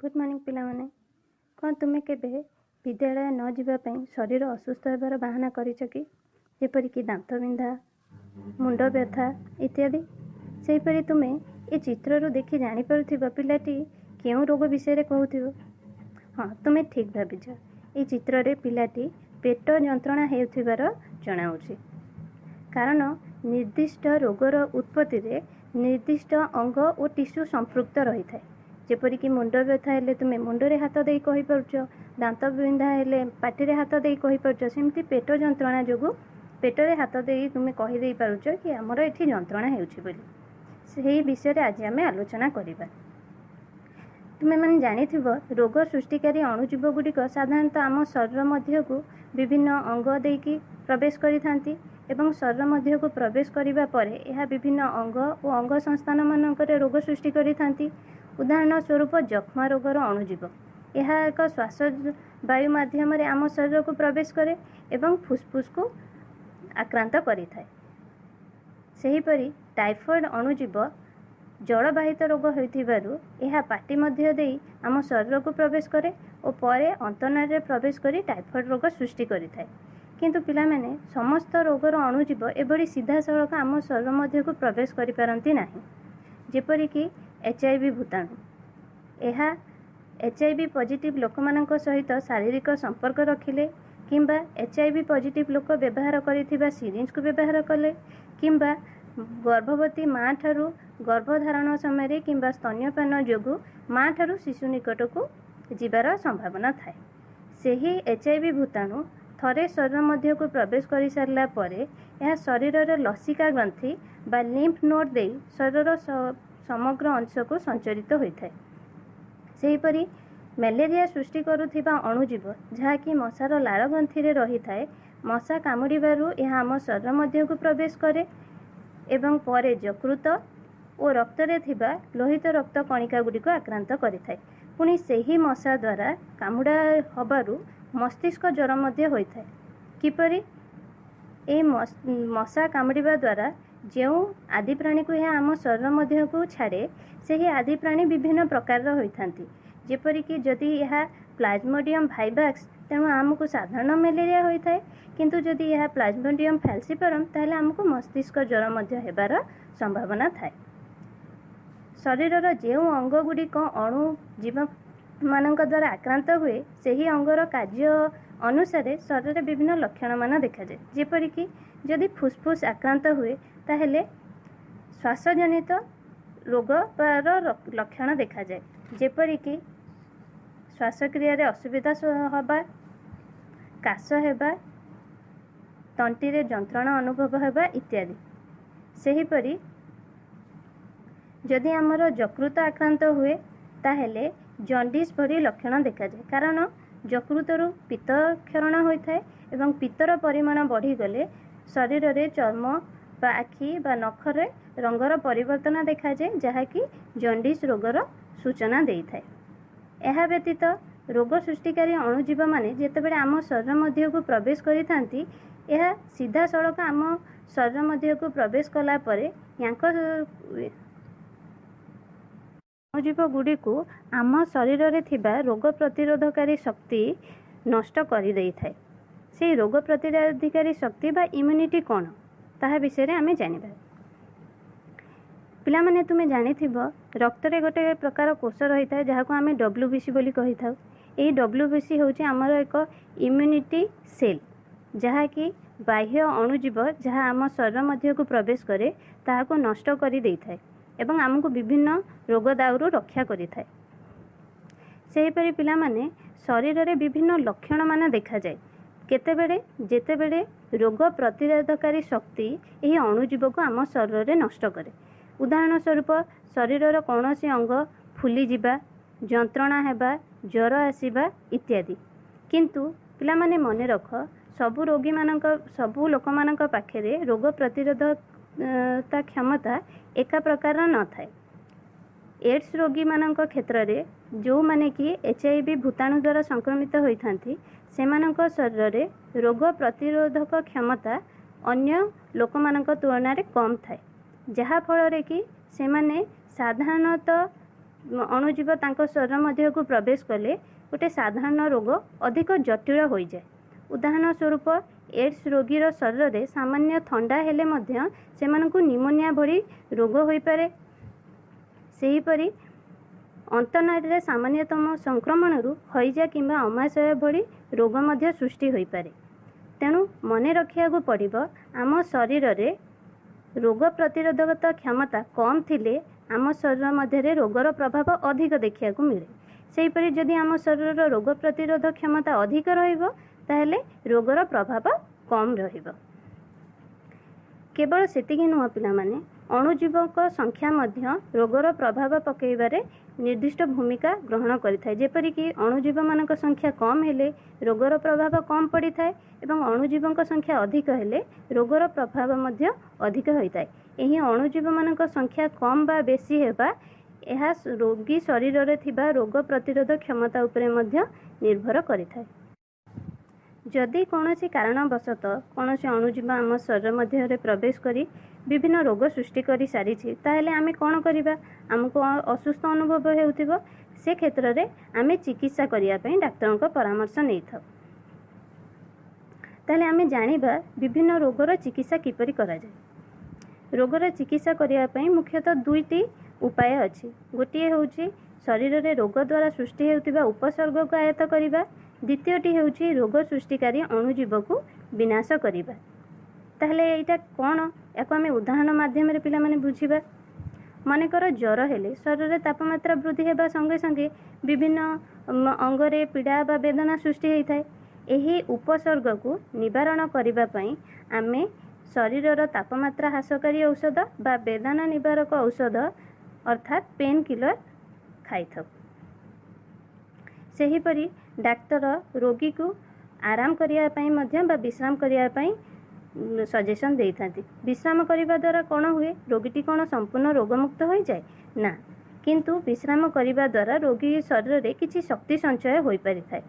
Good morning पिलामाने। कौन तुम्हें केबे विद्यालय न जीवाई शरीर असुस्थ होबार बाहाना करिछ कि? जेपरिक दांत बिंधा, मुंड व्यथा इत्यादि। सेहीपरि तुम्हें ए चित्रु देखि जानीपार पिलाटी केउं रोग विषय कहूथिब। हाँ, तुम्हें ठीक भाविछ। ए चित्र रे पिलाटी पेट जंत्रणा हेउथिबार जणाउछि। कारण निर्दिष्ट रोगर उत्पत्ति रे निर्दिष्ट अंग और टिश्यू संपृक्त रही थाए। जेपरिक मुंड व्यथा हेले तुम मुंडरे हाथ दे कहि पारुछ, दांत बिंधा हेले पाटिरे हाथ दे कहि पारुछ। सेमती पेट जंत्रणा जोगु पेटरे हाथ दे तुम कहि दे पारुछ कि हमर एठी जंत्रणा हेउछि बोली। सेही विषय रे आज आमे आलोचना करिबा। तुमे माने जानिथिब रोग सृष्टिकारी अणुजीव गुड़िक साधारणतः आम शरीर मध्य को विभिन्न अंग देकी प्रवेश करिथांती एवं शरीर मध्य को प्रवेश करिबा परे यह विभिन्न अंग और अंग संस्थान मानकरे रोग सृष्टि करिथांती। उदाहरण स्वरूप जक्ष्मा रोगर अणुजीव यह एक श्वास वायु माध्यम आम शरीर को प्रवेश करे एवं फुसफुस को आक्रांत करि थाए। सेहीपरि टाइफॉइड अणुजीव जलवाहित रोग होइथिबारु यह पाटी मध्य देई आम शरीर को प्रवेश करे और परे अंतनाल प्रवेश करी टाइफॉइड रोग सृष्टि करि थाए। किंतु पिला माने समस्त रोगर अणुजीव एभली सीधा सड़क आम शरीर मध्य को प्रवेश करि पारंती नाही। जेपरिक HIV भूताणु यह HIV पॉजिटिव लोक मानक सहित शारीरिक संपर्क रखिले किंबा HIV पॉजिटिव लोक व्यवहार करिथिबा सिरिंज को व्यवहार कले किंबा गर्भवती माँ ठारू गर्भधारण समय किंबा स्तन्यपान जोगु माँ ठारू शिशु निकट को जीवार संभावना थाए। सेही HIV भूताणु थरे शरीर मध्य को प्रवेश कर सारा पर यह शरीर रे लसिका ग्रंथि बा लिम्फ नोड दे शरीर समग्र अंश को संचरित होता है। सेहीपरि मलेरिया सृष्टि करुथिबा अणुजीव जहाँकि मशार लाल ग्रंथि रे रही थाए, मशा कामुड़िबारु यह आम शरीर मध्य को प्रवेश करे एवं परे यकृत और रक्त रे थिबा लोहित रक्त कणिका गुड़िक आक्रांत करिथाए। पुणी सेही मशा द्वारा कामुड़ा हबारु मस्तिष्क ज्वर मध्य होइथाए। किपरि ए मशा कामुड़िबा द्वारा जो आदि प्राणी को यह आम शरीर मध्य को छाड़े से आदि प्राणी विभिन्न प्रकार होइथांती। जेपरिक जदि यह प्लाज्मोडियम वाइवाक्स तेणु आमको साधारण मलेरिया होता है, किंतु जदि यह प्लाज्मोडियम फैल्सीपारम ताहले आमको मस्तिष्क ज्वर मध्य हेबार संभावना थाए। शरीर जो अंग गुड़िक अणु जीव मानक द्वारा आक्रांत हुए सही अंगर कार्य अनुसार शरीर में विभिन्न लक्षण मान देखा जाए। जेपरिक जदि फुसफुस आक्रांत हुए ताहले श्वासजनित रोग लक्षण देखा जाए। जेपरिक श्वासक्रिया रे असुविधा होबा, काश हेबा, तंटी रे जंत्रणा अनुभव हेबा इत्यादि। सेहीपरि जदि आमर यकृत आक्रांत हुए ताहले जॉन्डिस भली लक्षण देखा जाए। कारण यकृतरु पित्त क्षरण होता है एवं पित्तर परिमाण बढ़ी गले शरीर रे चर्म बा आखि बा नखरे रंगर परिवर्तन देखा जाए, जहाँकि जॉन्डिस रोगर सूचना देई थाए। यह व्यतीत रोग सृष्टिकारी अणुजीव माने जेतेबेले आम शरीर मध्य को प्रवेश करिथांती, यह सीधा सड़क आम शरीर मध्य को प्रवेश कला परे यांक अणुजीव गुड़ी को आम शरीर रे थिबा रोग प्रतिरोधकारी शक्ति नष्ट कर देई थाए। से रोग प्रतिरोधकारी शक्ति बा इम्यूनिटी कौन ताहा विषय रे आमे जानिबा। पिला माने तुमे जानिथिब रक्त रे गोटे प्रकार कोष रही थाए जहाको आमे WBC बोली कहि थाउ। एई WBC होउची हमर एक इम्यूनिटी सेल जहाँकि बाह्य अणुजीव जहाँ आम शरीर मध्य को प्रवेश करे ताहाको नष्ट करि देई थाए एवं आमको विभिन्न रोग दाउरू रक्षा करि थाए। सेहीपरि पिला माने शरीर रे विभिन्न लक्षण मान देखा जाए केतेबेले जेतेबेले रोग प्रतिरोधकारी शक्ति यही अणुजीव को आम शरीर रे नष्ट करे। उदाहरण स्वरूप शरीर कौन सी अंग फुली जिबा, जंत्रणा हेबा, ज्वर आसीबा इत्यादि। किंतु पिला माने मने रख सबु रोगी मानक सबु लोक मानक पाखेरे रोग प्रतिरोधकता क्षमता एका प्रकार न थाए। एड्स रोगी मानक क्षेत्र रे जो माने कि HIV भूताणु द्वारा संक्रमित होइथांती सेमानक शरीर रे रोग प्रतिरोधक क्षमता अन्य लोक मानक तुलना रे कम थाए, जहा फल रे कि सेमाने साधारणतः अणुजीव तांको शरीर मध्य को प्रवेश कले गोटे साधारण रोग अधिक जटिल हो जाए। उदाहरण स्वरूप एड्स रोगीर शरीर में सामान्य थंडा हेले मध्य सेमानकु निमोनिया भली रोग हो पारे। सेहीपरि अंतनाड़ी सामान्यतम संक्रमण हईजा किंबा अमाशय भली रोग मध्य सृष्टि हो पारे। तेणु मन रखा पड़िबो आम शरीर रे रोग प्रतिरोधकता क्षमता कम थिले आम शरीर मध्य रोगर प्रभाव अधिक देखा मिले। सेहीपरि जदि आम शरीर रोग प्रतिरोध क्षमता अधिक रहिबो ताहेले रोगर प्रभाव कम रहिबो। केवल सेतिकी नुह पिला माने अणुजीवक संख्या मध्य रोगर प्रभाव पकेबारे निर्दिष्ट भूमिका ग्रहण करिथाय। जेपरिक अणुजीव मानक संख्या कम हेले रोगर प्रभाव कम पड़ी थाए एवं अणुजीवक संख्या अधिक हेले रोगर प्रभाव मध्य अधिक होइताय। एही अणुजीव मानक संख्या कम बा बेसी हेबा एहा रोगी शरीर रे थिबा रोग प्रतिरोध क्षमता उपरे मध्य निर्भर करिथाय। जदि कौनसी कारणवशत कौनसी अणुजीव आम शरीर मध्य प्रवेश करी विभिन्न रोग सृष्टि कर सारी ताहले आमे कौन करिबा? आमको असुस्थ अनुभव हेउथिबो से क्षेत्र रे आमे चिकित्सा करिया पई डाक्टर को परामर्श नै थाउ। ताहले आमे जानिबा विभिन्न रोगर चिकित्सा किपरि करा जाय। रोगर चिकित्सा करिया पई मुख्यतः दुईटी उपाय अछि। गोटिए होउची शरीर रे रोग द्वारा सृष्टि हेउथिबा उपसर्ग को आयत्त करिबा। द्वितीयटी हेउची रोग सृष्टिकारी अणुजीव को विनाश करिबा। ताहले एटा कोन याको आमे उदाहरण माध्यम रे पिला माने बुझिबा। मानेकर ज्वर हेले शरीर रे तापमात्रा वृद्धि हेबा संगे संगे विभिन्न अंगरे पीड़ा बा वेदना सृष्टि होइथाय। एही उपसर्ग को निवारण करिबा पई आमे शरीर रो तापमात्रा ह्रासकारी औषध बा वेदना निवारक औषध अर्थात पेन किलर खाइथाउ। सेहीपरि डाक्टर रोगी को आराम करिया पई मध्य बा विश्राम करिया पई सजेशन देई थांती। विश्राम करिबा द्वारा कोन हुए? रोगीटी कोन संपूर्ण रोगमुक्त हो जाए ना, किंतु विश्राम करिबा द्वारा रोगी शरीर रे किछि शक्ति संचय होई पारि थाए।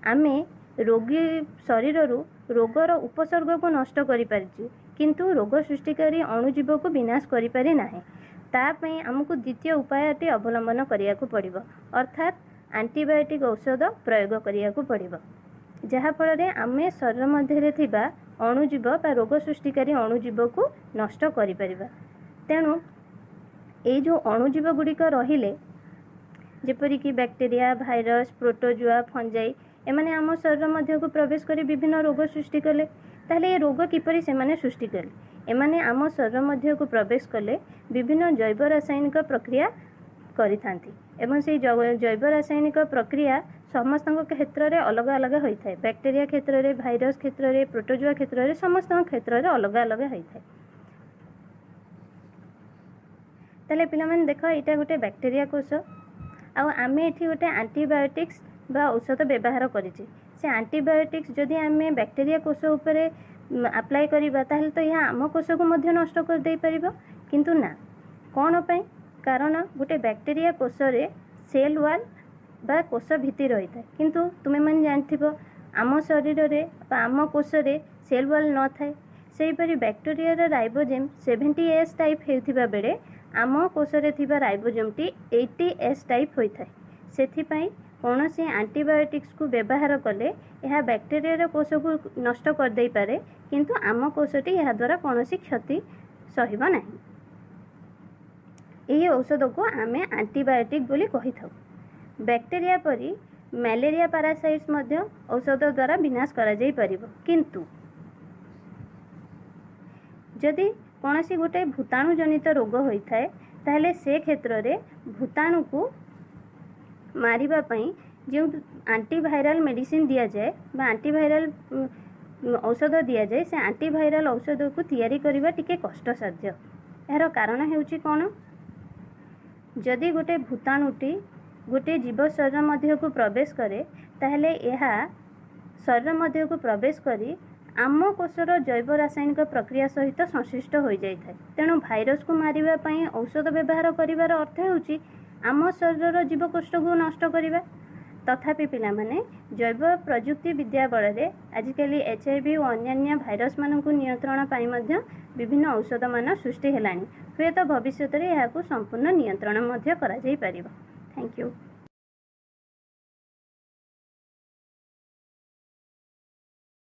आमे रोगी शरीर रु रोगर उपसर्ग को नष्ट करि पारिछि किंतु रोग सृष्टिकारी अणुजीव को विनाश करि पारि नाही। ता पई हमकु द्वितीय उपायटी अवलंबन करिया को पड़िबो अर्थात एंटीबायोटिक औषध प्रयोग करिया को पड़िबो। जहा फल रे आमे शरीर मध्य थिबा अणुजीव बा रोग सृष्टिकारी अणुजीव को नष्ट करि परिबा। तेणु ए जो अणुजीव गुड़िक रहिले जेपरिक बैक्टेरिया भाइरस प्रोटोजुआ फंजाई एमाने आम शरीर मध्य को प्रवेश करी विभिन्न रोग सृष्टि कले। ताहले ये रोग किपरि सेमाने सृष्टि कले? एमाने आम शरीर मध्य को प्रवेश कले विभिन्न जैव रासायनिक प्रक्रिया करिथांती एवं से जैव रासायनिक प्रक्रिया समस्त क्षेत्र में अलग अलग होता है। बैक्टेरिया क्षेत्र में, भाइरस क्षेत्र में, प्रोटोजुआ क्षेत्र में, समस्त क्षेत्र में अलग अलग होता है। ताले पिला माने देखो एटा गोटे बैक्टेरिया कोष आमे एठी गोटे एंटीबायोटिक्स बा औषध व्यवहार करिछि। से एंटीबायोटिक्स जदि आमे बैक्टेरिया कोष उपरे अप्लाई करिबा ताहले तो यह आम कोष को मध्य नष्ट कर दे परिबो, किंतु ना कोन पई? कारण गोटे बैक्टेरिया कोष रे सेल वाल बा कोष भित्ति रही था, किंतु तुमे मन जानथिबो आम शरीर रे बा आम कोष रे सेल वाल न थाए। सेहीपरि बैक्टेरिया रो राइबोजेम 70S टाइप हेउथिबा बेले आम कोष रे थिबा राइबोजेम टी 80S टाइप होई थाए। सेथि पई कोनोसी एंटीबायोटिक्स को व्यवहार कले यह बैक्टेरिया रो कोष को नष्ट कर दे पारे, किंतु आम कोषटी यह द्वारा कोनोसी क्षति सहिबा नाही। एही औषध को आमे एंटीबायोटिक बोली कहि थाउ। बैक्टेरिया परी मलेरिया पैरासाइट्स मध्य औषध द्वारा विनाश करा जाई परिबो, किंतु जदि कोनोसी गोटे भूताणु जनित रोग होता है ताहले से क्षेत्र रे भूताणु को मारिबा पई जो एंटीवायरल मेडिसिन दिया जाए बा एंटीवायरल औषध दिया जाए से एंटीवायरल औषध को तैयारी करिबा टिके कष्टसाध्य। यार कारण हेउची कोन? जदि गोटे भूताणुटी गोटे जीव शरीर मध्य को प्रवेश करे ताहले यह शरीर मध्य को प्रवेश करी आम कोषर जैव रासायनिक प्रक्रिया सहित संश्लिष्ट हो जाए। तेणु भाइरस को मारिबा पई औषध व्यवहार करिवार अर्थ हेउची आम शरीर जीवकोष्ठ को नष्ट करिबा। तथापि पिला माने जैव प्रजुक्ति विद्या बल रे आजिकली HIV और अन्य भाइरस मानक नियंत्रण पाई मध्य विभिन्न औषध मान सृष्टि हेलानी। हुए तो भविष्य में यह संपूर्ण नियंत्रण मध्य करा जाई परिबा। Thank you.